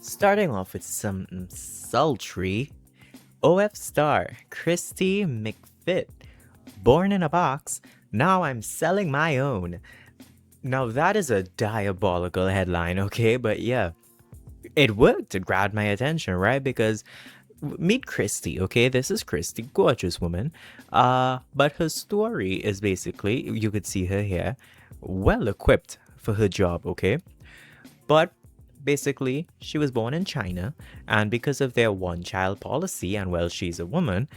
Starting off with some sultry OF star Christy McFit. Born in a box, now I'm selling my own. Now that is a diabolical headline, okay? But yeah, it worked. It grabbed my attention, right? Because meet Christy, okay? This is Christy, gorgeous woman. But her story is basically, you could see her here, well equipped for her job, okay? But basically, she was born in China, and because of their one child policy, and well, she's a woman,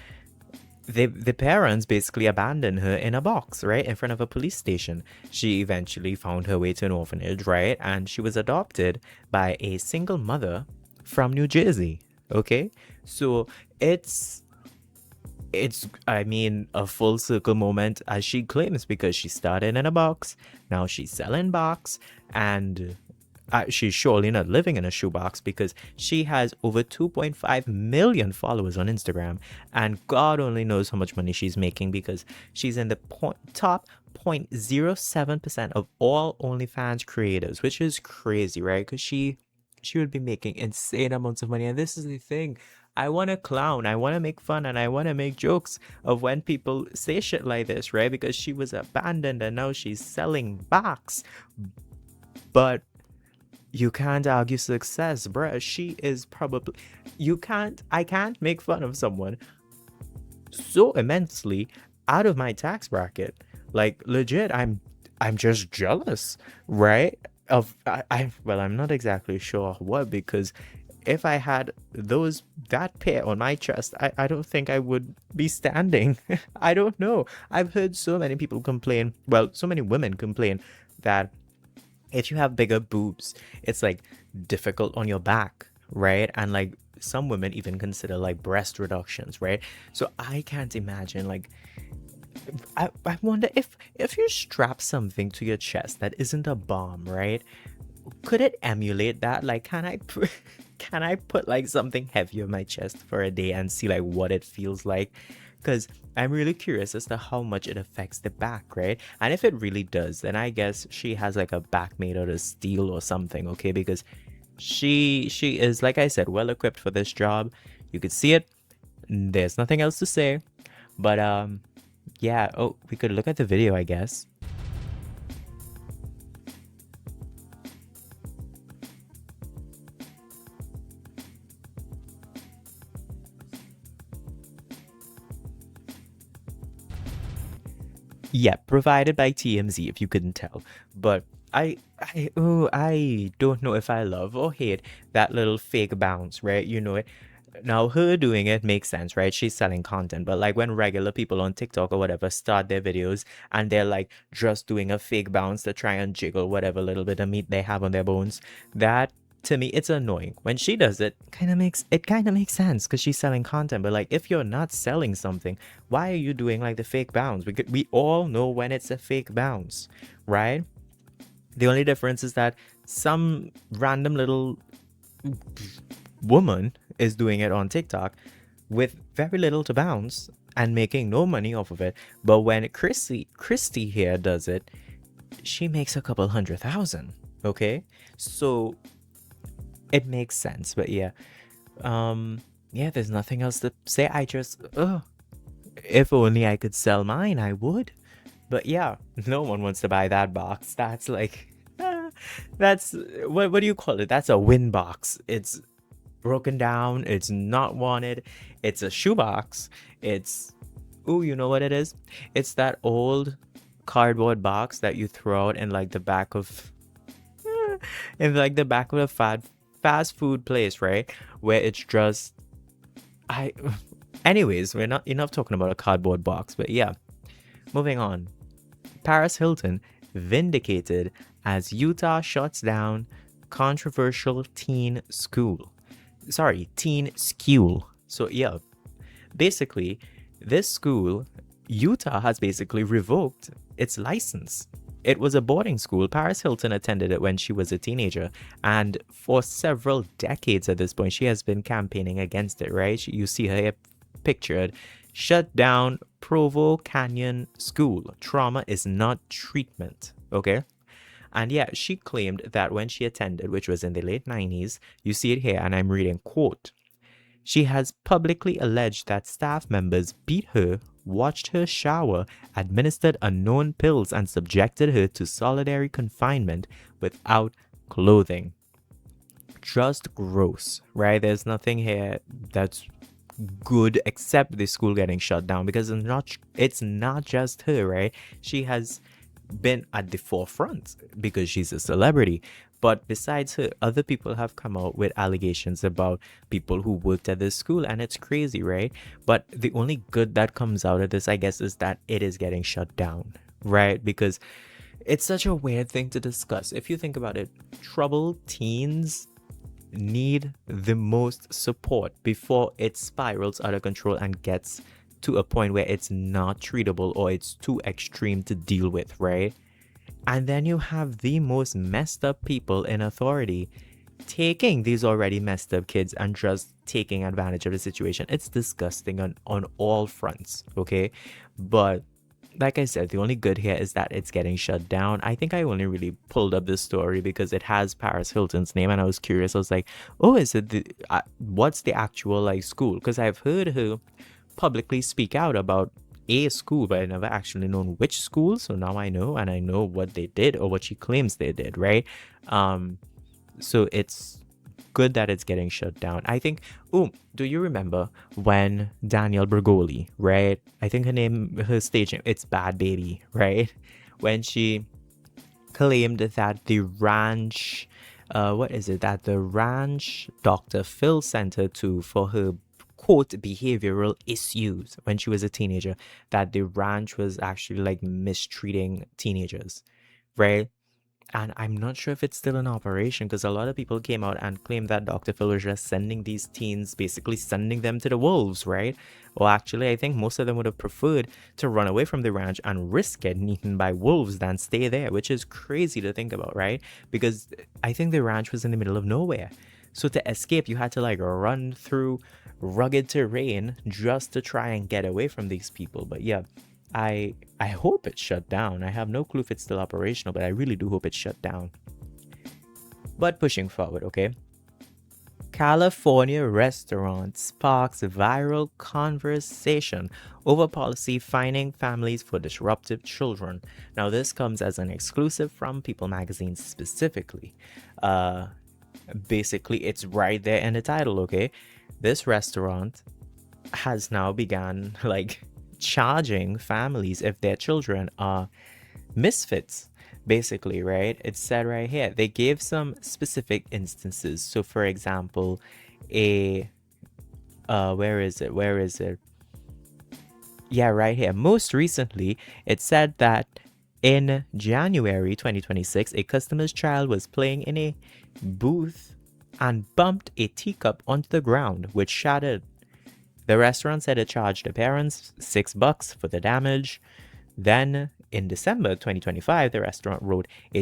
the parents basically abandoned her in a box, right, in front of a police station. She eventually found her way to an orphanage, right, and she was adopted by a single mother from New Jersey, okay? So it's I mean, a full circle moment, as she claims, because she started in a box, now she's selling box, and she's surely not living in a shoebox, because she has over 2.5 million followers on Instagram, and God only knows how much money she's making, because she's in the top 0.07% of all OnlyFans creators, which is crazy, right? Because she would be making insane amounts of money. And this is the thing, I want to clown, I want to make fun, and I want to make jokes of when people say shit like this, right? Because she was abandoned and now she's selling box. But you can't argue success, bruh. She is probably, I can't make fun of someone so immensely out of my tax bracket. Like, legit, I'm just jealous, right? Well, I'm not exactly sure what, because if I had that pair on my chest, I don't think I would be standing. I don't know. I've heard so many people complain, well, so many women complain that if you have bigger boobs, it's like difficult on your back, right? And like some women even consider like breast reductions, right? So I can't imagine, like, I wonder if you strap something to your chest that isn't a bomb, right? Could it emulate that? Like, can I can I put like something heavy on my chest for a day and see like what it feels like? Because I'm really curious as to how much it affects the back, right? And if it really does, then I guess she has like a back made out of steel or something, okay? Because she is, like I said, well equipped for this job. You could see it. There's nothing else to say. But yeah. Oh, we could look at the video, I guess. Yeah, provided by TMZ, if you couldn't tell. But I don't know if I love or hate that little fake bounce, right? You know it. Now, her doing it makes sense, right? She's selling content. But like when regular people on TikTok or whatever start their videos and they're like just doing a fake bounce to try and jiggle whatever little bit of meat they have on their bones, that, to me, it's annoying. When she does it, kind of makes sense because she's selling content. But like, if you're not selling something, why are you doing like the fake bounce? We all know when it's a fake bounce, right? The only difference is that some random little woman is doing it on TikTok with very little to bounce and making no money off of it. But when Christy here does it, she makes a couple 100,000. Okay, so it makes sense. But yeah, yeah, there's nothing else to say. I just, if only I could sell mine, I would. But yeah, no one wants to buy that box. That's like, that's, what do you call it? That's a win box. It's broken down. It's not wanted. It's a shoebox. It's, ooh, you know what it is? It's that old cardboard box that you throw out in like the back of, in like the back of a fast food place, right? Where it's just, anyways, we're not enough talking about a cardboard box. But yeah, moving on. Paris Hilton vindicated as Utah shuts down controversial teen school. So yeah, basically, this school, Utah has basically revoked its license. It was a boarding school. Paris Hilton attended it when she was a teenager, and for several decades at this point, she has been campaigning against it, right? You see her pictured. Shut down Provo Canyon School. Trauma is not treatment, okay? And yeah, she claimed that when she attended, which was in the late 90s, you see it here, and I'm reading, quote, she has publicly alleged that staff members beat her, watched her shower, administered unknown pills, and subjected her to solitary confinement without clothing. Just gross, right? There's nothing here that's good except the school getting shut down, because it's not just her, right? She has been at the forefront because she's a celebrity. But besides her, other people have come out with allegations about people who worked at this school, and it's crazy, right? But the only good that comes out of this, I guess, is that it is getting shut down, right? Because it's such a weird thing to discuss. If you think about it, troubled teens need the most support before it spirals out of control and gets to a point where it's not treatable or it's too extreme to deal with, right? And then you have the most messed up people in authority taking these already messed up kids and just taking advantage of the situation. It's disgusting on all fronts, okay? But like I said, the only good here is that it's getting shut down. I think I only really pulled up this story because it has Paris Hilton's name, and I was curious. I was like, oh, is it what's the actual like school? Because I've heard her publicly speak out about a school, but I never actually known which school. So now I know, and I know what they did or what she claims they did, right? So it's good that it's getting shut down. I think, oh, do you remember when Danielle Bergoli, right? I think her stage name, it's Bad Baby, right? When she claimed that the ranch, that the ranch Dr. Phil sent her to for her quote behavioral issues when she was a teenager, that the ranch was actually like mistreating teenagers, right? And I'm not sure if it's still in operation, because a lot of people came out and claimed that Dr. Phil was just sending these teens, basically sending them to the wolves, right? Well, actually, I think most of them would have preferred to run away from the ranch and risk getting eaten by wolves than stay there, which is crazy to think about, right? Because I think the ranch was in the middle of nowhere. So to escape, you had to like run through rugged terrain just to try and get away from these people. But yeah, I hope it's shut down. I have no clue if it's still operational, but I really do hope it's shut down. But pushing forward, okay? California restaurant sparks viral conversation over policy fining families for disruptive children. Now, this comes as an exclusive from People magazine specifically. Basically, it's right there in the title, okay? This restaurant has now begun like charging families if their children are misfits, basically, right? It's said right here. They gave some specific instances. So for example, where is it? Yeah, right here. Most recently, it said that in January 2026, a customer's child was playing in a booth and bumped a teacup onto the ground, which shattered. The restaurant said it charged the parents $6 for the damage. Then in December 2025, the restaurant wrote a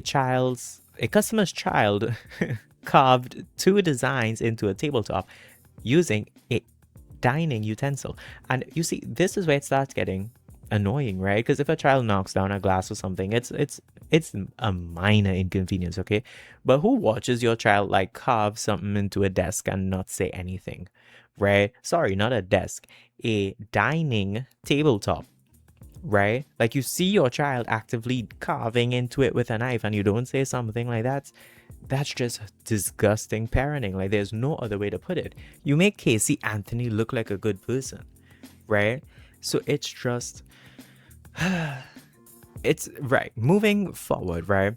customer's child carved 2 designs into a tabletop using a dining utensil. And you see, this is where it starts getting annoying, right? Because if a child knocks down a glass or something, it's a minor inconvenience, okay? But who watches your child like carve something into a desk and not say anything, right? Sorry, not a desk, a dining tabletop, right? Like you see your child actively carving into it with a knife and you don't say something like that. That's just disgusting parenting. Like there's no other way to put it. You make Casey Anthony look like a good person, right? So it's just it's right. Moving forward, right?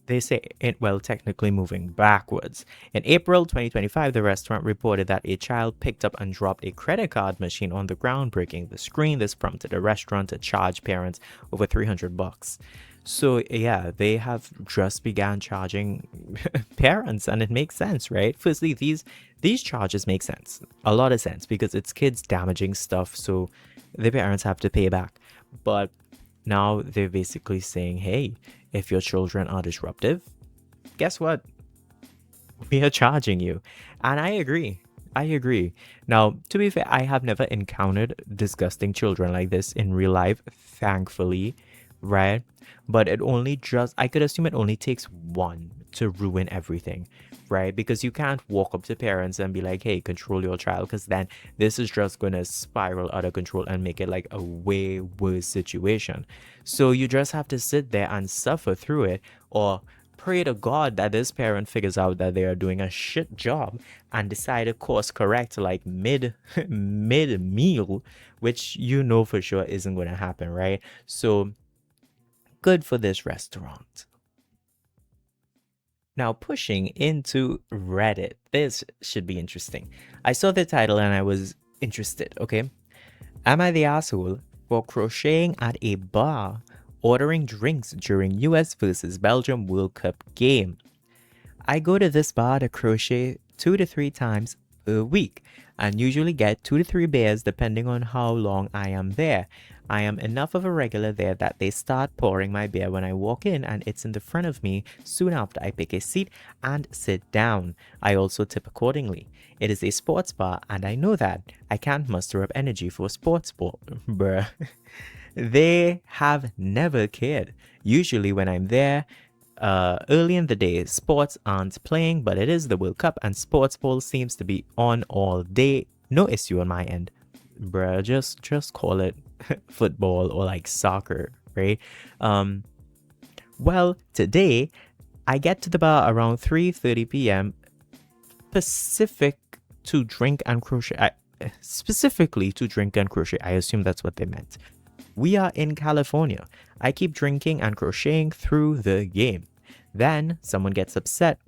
They say technically moving backwards. In April 2025, the restaurant reported that a child picked up and dropped a credit card machine on the ground, breaking the screen. This prompted the restaurant to charge parents over $300. So yeah, they have just began charging parents, and it makes sense, right? Firstly, these charges make sense, a lot of sense, because it's kids damaging stuff, so the parents have to pay back. But now they're basically saying, hey, if your children are disruptive, guess what? We are charging you. And I agree. Now, to be fair, I have never encountered disgusting children like this in real life, thankfully. right? But I could assume it only takes one to ruin everything, right? Because you can't walk up to parents and be like, hey, control your child, because then this is just going to spiral out of control and make it like a way worse situation. So you just have to sit there and suffer through it, or pray to God that this parent figures out that they are doing a shit job and decide to course correct like mid meal, which you know for sure isn't going to happen, right? So good for this restaurant. Now, pushing into Reddit. This should be interesting. I saw the title and I was interested, okay? Am I the asshole for crocheting at a bar, ordering drinks during US versus Belgium World Cup game? I go to this bar to crochet 2 to 3 times a week and usually get 2 to 3 beers depending on how long I am there. I am enough of a regular there that they start pouring my beer when I walk in and it's in the front of me soon after I pick a seat and sit down. I also tip accordingly. It is a sports bar and I know that. I can't muster up energy for sports ball, bruh. They have never cared. Usually when I'm there, early in the day, sports aren't playing, but it is the World Cup and sports ball seems to be on all day. No issue on my end. Bruh, just call it football or like soccer, right? Well, today I get to the bar around 3:30 p.m. Pacific to drink and crochet. Specifically to drink and crochet. I assume that's what they meant. We are in California. I keep drinking and crocheting through the game. Then someone gets upset.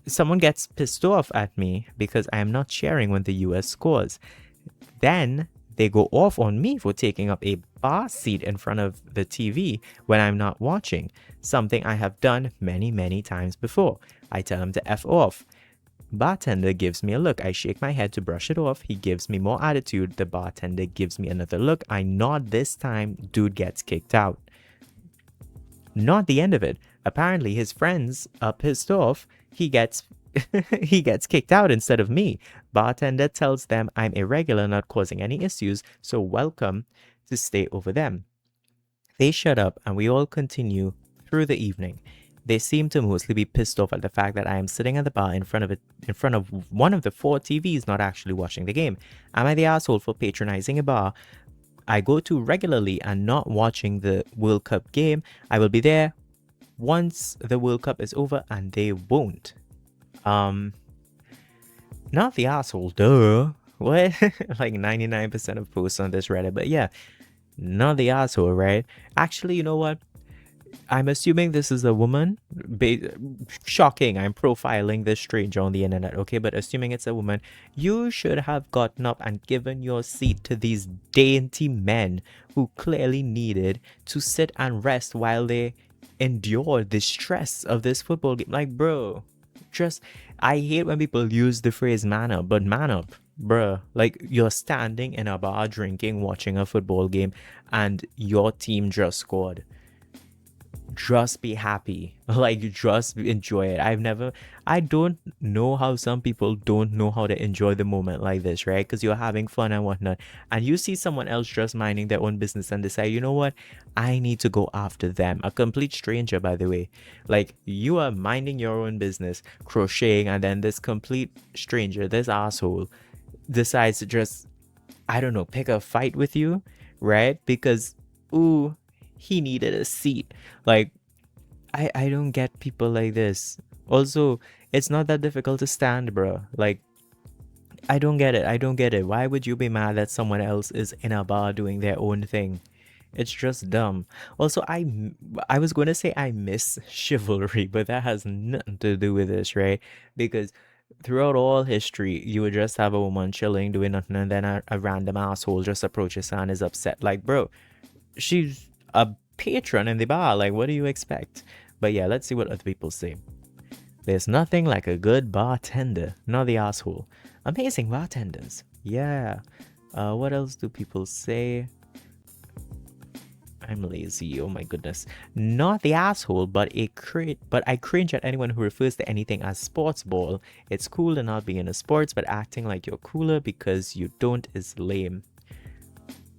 Someone gets pissed off at me because I am not cheering when the US scores. Then they go off on me for taking up a bar seat in front of the TV when I'm not watching, something I have done many, many times before. I tell him to F off. Bartender gives me a look. I shake my head to brush it off. He gives me more attitude. The bartender gives me another look. I nod this time. Dude gets kicked out. Not the end of it. Apparently his friends are pissed off. He gets he gets kicked out instead of me. Bartender tells them I'm a regular, not causing any issues, so welcome to stay over them. They shut up and we all continue through the evening. They seem to mostly be pissed off at the fact that I am sitting at the bar in front of one of the 4 TVs, not actually watching the game. Am I the asshole for patronizing a bar I go to regularly and not watching the World Cup game? I will be there once the World Cup is over and they won't. Not the asshole, duh. What? Like 99% of posts on this Reddit, but yeah, not the asshole, right? Actually, you know what? I'm assuming this is a woman. Shocking, I'm profiling this stranger on the internet, okay? But assuming it's a woman, you should have gotten up and given your seat to these dainty men who clearly needed to sit and rest while they endured the stress of this football game. Like, bro, I hate when people use the phrase man up, but man up. Bruh, like you're standing in a bar drinking, watching a football game, and your team just scored. Just be happy. Like, just enjoy it. I don't know how some people don't know how to enjoy the moment like this, right? Because you're having fun and whatnot, and you see someone else just minding their own business and decide, you know what, I need to go after them. A complete stranger, by the way. Like, you are minding your own business, crocheting, and then this complete stranger, this asshole, decides to just, I don't know, pick a fight with you, right? Because, ooh, he needed a seat. Like, I don't get people like this. Also, it's not that difficult to stand, bro. Like, I don't get it. Why would you be mad that someone else is in a bar doing their own thing? It's just dumb. Also, I was going to say I miss chivalry, but that has nothing to do with this, right? Because throughout all history, you would just have a woman chilling, doing nothing, and then a random asshole just approaches her and is upset. Like, bro, she's a patron in the bar. Like, what do you expect? But yeah, let's see what other people say. There's nothing like a good bartender. Not the asshole. Amazing bartenders. Yeah. What else do people say? I'm lazy. Oh my goodness. Not the asshole, but I cringe at anyone who refers to anything as sports ball. It's cool to not be in a sports, but acting like you're cooler because you don't is lame.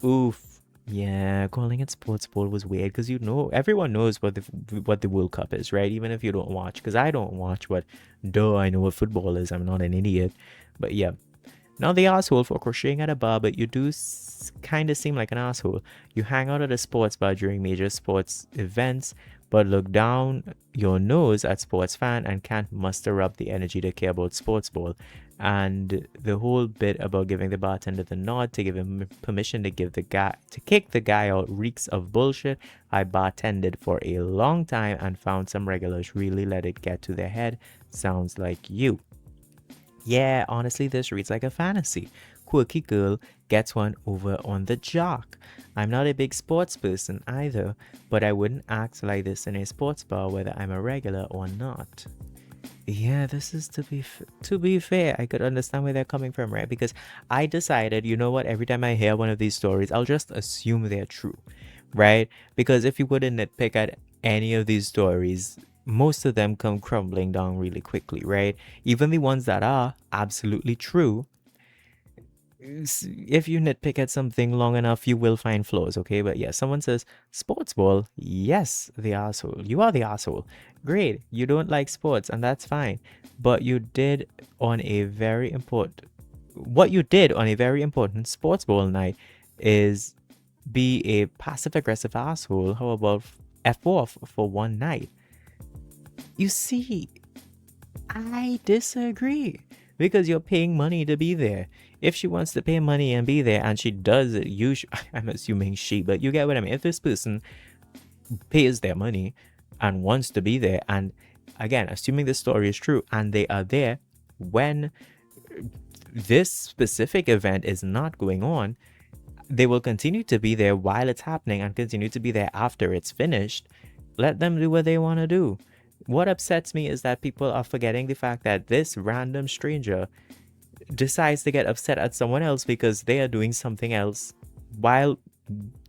Oof. Yeah, calling it sports ball was weird because everyone knows what the World Cup is, right? Even if you don't watch, because I don't watch, but duh, I know what football is. I'm not an idiot, but yeah. Not the asshole for crocheting at a bar, but you do kind of seem like an asshole. You hang out at a sports bar during major sports events, but look down your nose at sports fan and can't muster up the energy to care about sports ball. And the whole bit about giving the bartender the nod to give him permission to kick the guy out reeks of bullshit. I bartended for a long time and found some regulars really let it get to their head. Sounds like you. Yeah, honestly, this reads like a fantasy. Quirky girl gets one over on the jock. I'm not a big sports person either, but I wouldn't act like this in a sports bar whether I'm a regular or not. Yeah, this is to be fair, I could understand where they're coming from, right? Because I decided, you know what, every time I hear one of these stories, I'll just assume they're true, right? Because if you were to nitpick at any of these stories, most of them come crumbling down really quickly, right? Even the ones that are absolutely true, if you nitpick at something long enough, you will find flaws, okay? But yeah, someone says, sports ball, yes, the asshole. You are the asshole. Great, you don't like sports, and that's fine. But what you did on a very important sports ball night is be a passive aggressive asshole. How about F off for one night? You see, I disagree because you're paying money to be there. If she wants to pay money and be there, and she does it, I'm assuming she, but you get what I mean. If this person pays their money and wants to be there, and again, assuming this story is true, and they are there when this specific event is not going on, they will continue to be there while it's happening and continue to be there after it's finished. Let them do what they want to do. What upsets me is that people are forgetting the fact that this random stranger decides to get upset at someone else because they are doing something else while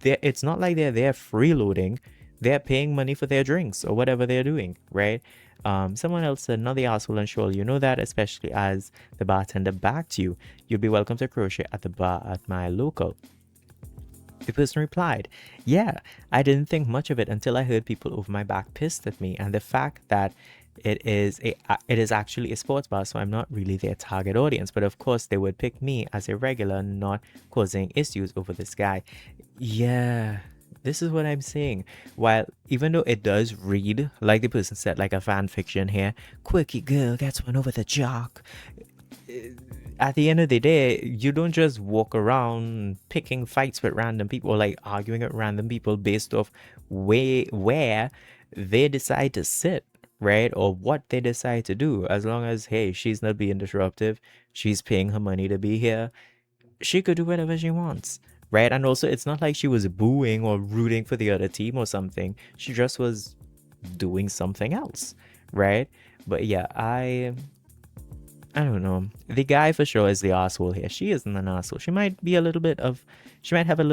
it's not like they're there freeloading. They're paying money for their drinks or whatever they're doing, right? Someone else said, not the asshole and surely you know that, especially as the bartender backed you. You'd be welcome to crochet at the bar at my local. The person replied, yeah, I didn't think much of it until I heard people over my back pissed at me, and the fact that it is actually a sports bar, so I'm not really their target audience. But of course, they would pick me as a regular, not causing issues over this guy. Yeah, this is what I'm saying. While even though it does read, like the person said, like a fan fiction here, quirky girl gets one over the jock, at the end of the day, you don't just walk around picking fights with random people, or like arguing with random people based off where they decide to sit, right? Or what they decide to do. As long as, hey, she's not being disruptive, she's paying her money to be here, she could do whatever she wants, right? And also, it's not like she was booing or rooting for the other team or something. She just was doing something else, right? But yeah, I don't know. The guy for sure is the asshole here. She isn't an asshole. She might have a little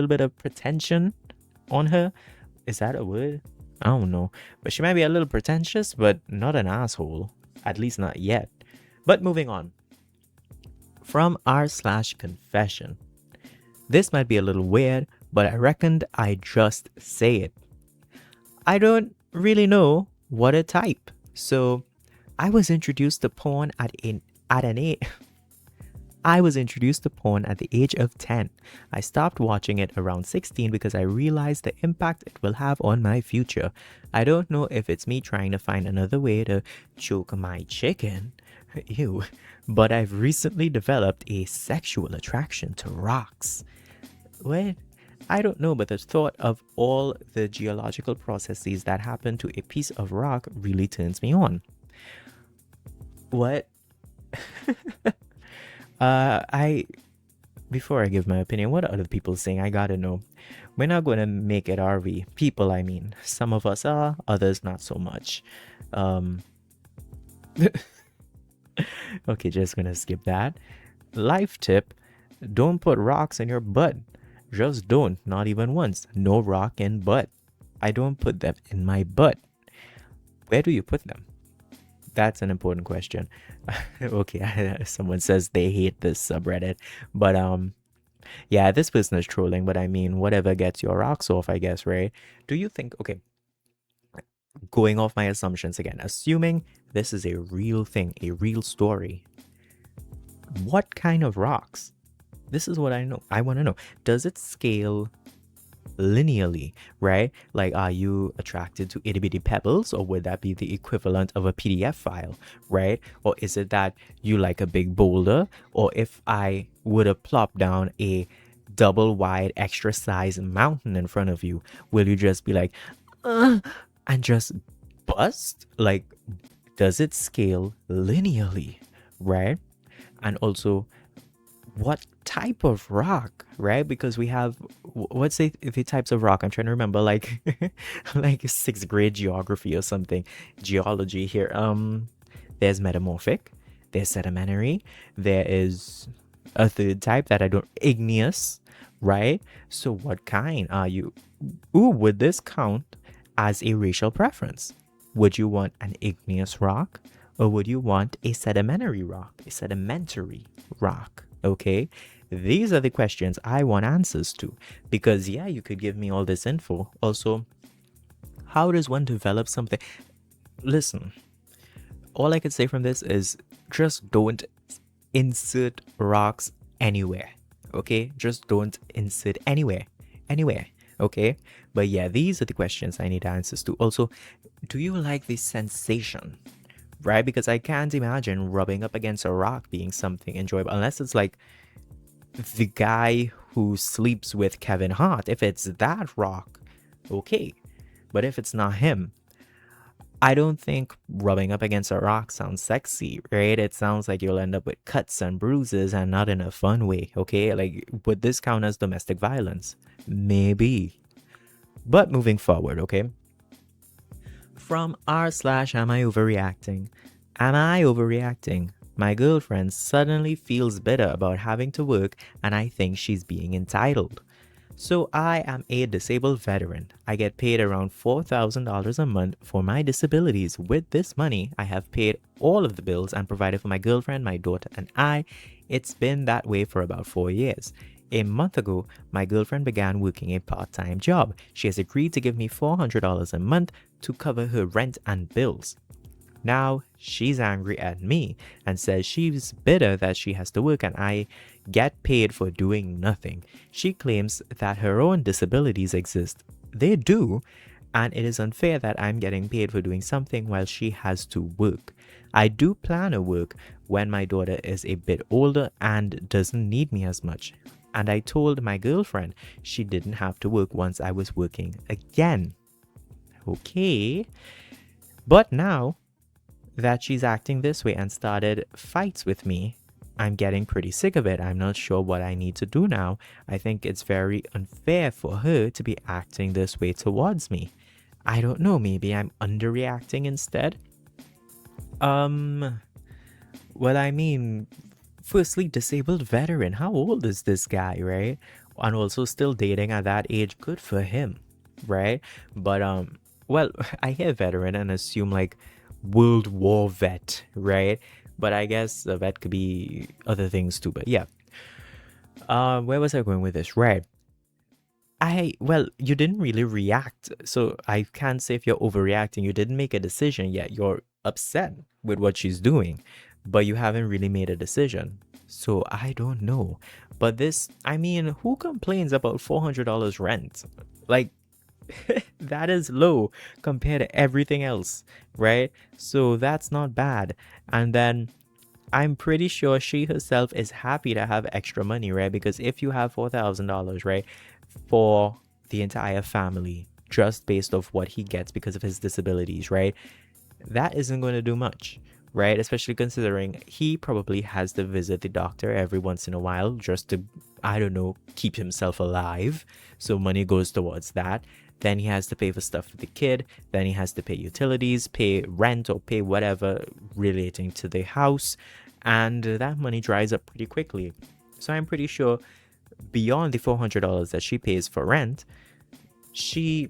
bit of pretension on her. Is that a word? I don't know. But she might be a little pretentious, but not an asshole. At least not yet. But moving on. From r/confession. This might be a little weird, but I reckoned I'd just say it. I don't really know what to type. So I was introduced to porn at an age. I was introduced to porn at the age of 10. I stopped watching it around 16 because I realized the impact it will have on my future. I don't know if it's me trying to find another way to choke my chicken. Ew. But I've recently developed a sexual attraction to rocks. What? I don't know, but the thought of all the geological processes that happen to a piece of rock really turns me on. What? I Before I give my opinion, what are other people saying? I gotta know. We're not gonna make it, are we? People, I mean. Some of us are, others not so much. Okay, just gonna skip that. Life tip: don't put rocks in your butt. Just don't, not even once. No rock in butt. I don't put them in my butt. Where do you put them? That's an important question. Okay, someone says they hate this subreddit, but Yeah, this person is trolling, but I mean, whatever gets your rocks off, I guess, right? Do you think, okay, going off my assumptions again, assuming this is a real thing, a real story, what kind of rocks? This is what I know. I want to know. Does it scale linearly, right? Like, are you attracted to itty bitty pebbles, or would that be the equivalent of a PDF file, right? Or is it that you like a big boulder? Or if I would have plopped down a double wide extra size mountain in front of you, will you just be like, and just bust? Like, does it scale linearly, right? And also, what type of rock, right? Because we have, what's the types of rock? I'm trying to remember, like like sixth grade geography or something, geology here. There's metamorphic, there's sedimentary, there is a third type that I don't, igneous, right? So what kind are you? Ooh, would this count as a racial preference? Would you want an igneous rock, or would you want a sedimentary rock, a sedimentary rock? Okay, these are the questions I want answers to, because yeah, you could give me all this info. Also, how does one develop something? Listen, all I could say from this is just don't insert rocks anywhere. Okay, just don't insert anywhere, okay? But yeah, these are the questions I need answers to. Also, do you like the sensation, right? Because I can't imagine rubbing up against a rock being something enjoyable, unless it's like the guy who sleeps with Kevin Hart. If it's that rock, okay. But if it's not him, I don't think rubbing up against a rock sounds sexy, right? It sounds like you'll end up with cuts and bruises, and not in a fun way, okay? Like, would this count as domestic violence? Maybe. But moving forward, okay? From r/am I overreacting? Am I overreacting? My girlfriend suddenly feels bitter about having to work, and I think she's being entitled. So I am a disabled veteran. I get paid around $4,000 a month for my disabilities. With this money, I have paid all of the bills and provided for my girlfriend, my daughter, and I. It's been that way for about 4 years. A month ago, my girlfriend began working a part-time job. She has agreed to give me $400 a month to cover her rent and bills. Now, she's angry at me and says she's bitter that she has to work and I get paid for doing nothing. She claims that her own disabilities exist. They do, and it is unfair that I'm getting paid for doing something while she has to work. I do plan to work when my daughter is a bit older and doesn't need me as much. And I told my girlfriend she didn't have to work once I was working again. Okay. But now that she's acting this way and started fights with me, I'm getting pretty sick of it. I'm not sure what I need to do now. I think it's very unfair for her to be acting this way towards me. I don't know, maybe I'm underreacting instead. Well, I mean, firstly, disabled veteran. How old is this guy, right? And also still dating at that age. Good for him, right? But well, I hear veteran and assume like World War vet, right? But I guess a vet could be other things too. But yeah, where was I going with this? Right. Well, you didn't really react, so I can't say if you're overreacting. You didn't make a decision yet. You're upset with what she's doing, but you haven't really made a decision. So I don't know. But this, I mean, who complains about $400 rent? Like, that is low compared to everything else, right? So that's not bad. And then I'm pretty sure she herself is happy to have extra money, right? Because if you have $4,000, right, for the entire family, just based off what he gets because of his disabilities, right, that isn't going to do much, right? Especially considering he probably has to visit the doctor every once in a while just to, I don't know, keep himself alive. So money goes towards that. Then he has to pay for stuff for the kid. Then he has to pay utilities, pay rent, or pay whatever relating to the house. And that money dries up pretty quickly. So I'm pretty sure beyond the $400 that she pays for rent, she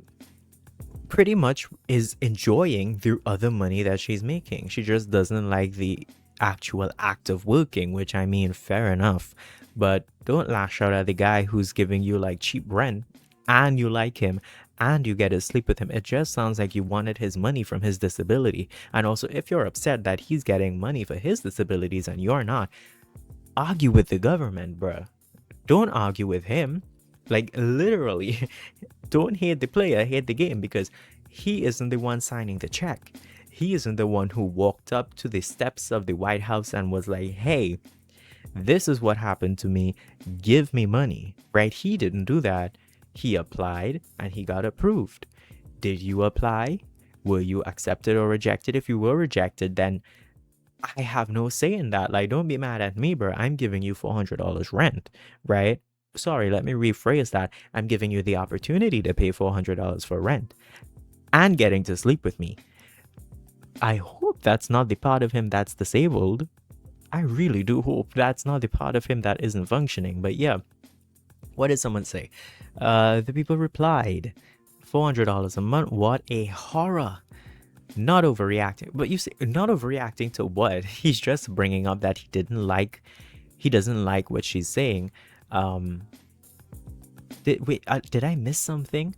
pretty much is enjoying the other money that she's making. She just doesn't like the actual act of working, which I mean, fair enough. But don't lash out at the guy who's giving you like cheap rent and you like him and you get to sleep with him. It just sounds like you wanted his money from his disability. And also, if you're upset that he's getting money for his disabilities and you're not, argue with the government, bruh. Don't argue with him. Like, literally, don't hate the player, hate the game, because he isn't the one signing the check. He isn't the one who walked up to the steps of the White House and was like, hey, this is what happened to me. Give me money, right? He didn't do that. He applied and he got approved. Did you apply? Were you accepted or rejected? If you were rejected, then I have no say in that. Like, don't be mad at me, bro. I'm giving you $400 rent, right? Sorry, let me rephrase that. I'm giving you the opportunity to pay $400 for rent and getting to sleep with me. I hope that's not the part of him that's disabled. I really do hope that's not the part of him that isn't functioning. But yeah, what did someone say? The people replied, $400 a month. What a horror. Not overreacting. But you see, not overreacting to what? He's just bringing up that he doesn't like what she's saying. Did I miss something?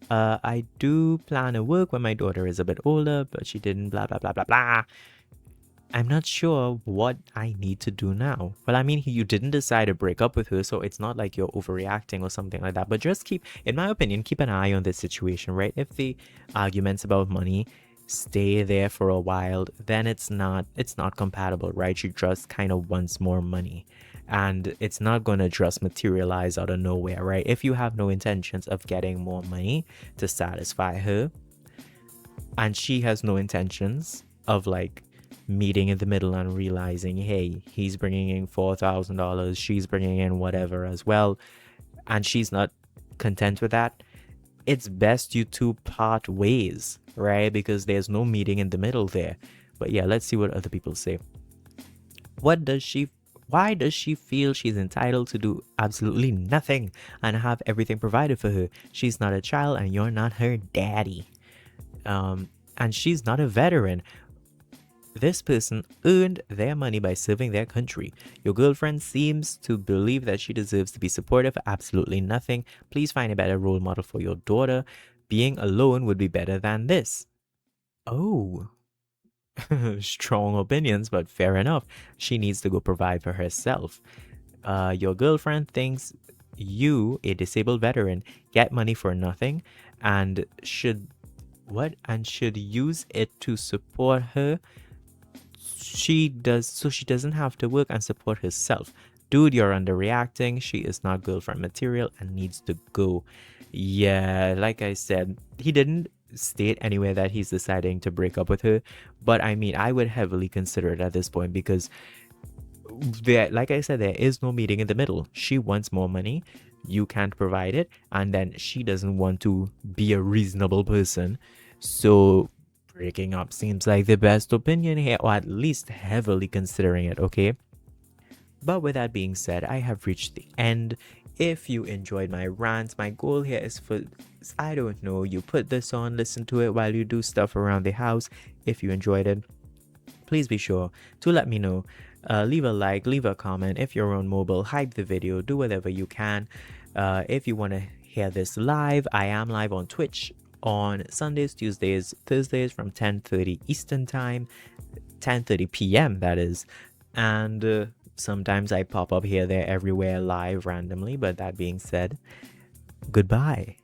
I do plan to work when my daughter is a bit older, but she didn't blah blah blah blah blah. I'm not sure what I need to do now. Well, I mean, you didn't decide to break up with her, so it's not like you're overreacting or something like that. But just in my opinion, keep an eye on this situation, right? If the arguments about money stay there for a while, then it's not compatible, right? She just kind of wants more money. And it's not going to just materialize out of nowhere, right? If you have no intentions of getting more money to satisfy her, and she has no intentions of like meeting in the middle and realizing, hey, he's bringing in $4,000, she's bringing in whatever as well, and she's not content with that, it's best you two part ways, right? Because there's no meeting in the middle there. But yeah, let's see what other people say. Why does she feel she's entitled to do absolutely nothing and have everything provided for her? She's not a child and you're not her daddy. And she's not a veteran. This person earned their money by serving their country. Your girlfriend seems to believe that she deserves to be supported for absolutely nothing. Please find a better role model for your daughter. Being alone would be better than this. Oh. Strong opinions, but fair enough. She needs to go provide for herself. Your girlfriend thinks you, a disabled veteran, get money for nothing and should use it to support her. She doesn't have to work and support herself. Dude, you're underreacting. She is not girlfriend material and needs to go. Yeah, like I said, he didn't state anywhere that he's deciding to break up with her, but I mean, I would heavily consider it at this point because like I said, there is no meeting in the middle. She wants more money, you can't provide it, and then she doesn't want to be a reasonable person, so breaking up seems like the best opinion here, or at least heavily considering it, okay? But with that being said, I have reached the end. If you enjoyed my rants, my goal here is for, I don't know, you put this on, listen to it while you do stuff around the house. If you enjoyed it, please be sure to let me know. Leave a like, leave a comment. If you're on mobile, hype the video, do whatever you can. If you want to hear this live, I am live on Twitch on Sundays, Tuesdays, Thursdays from 10:30 Eastern time, 10:30 p.m. that is. And sometimes I pop up here, there, everywhere live randomly. But that being said, goodbye.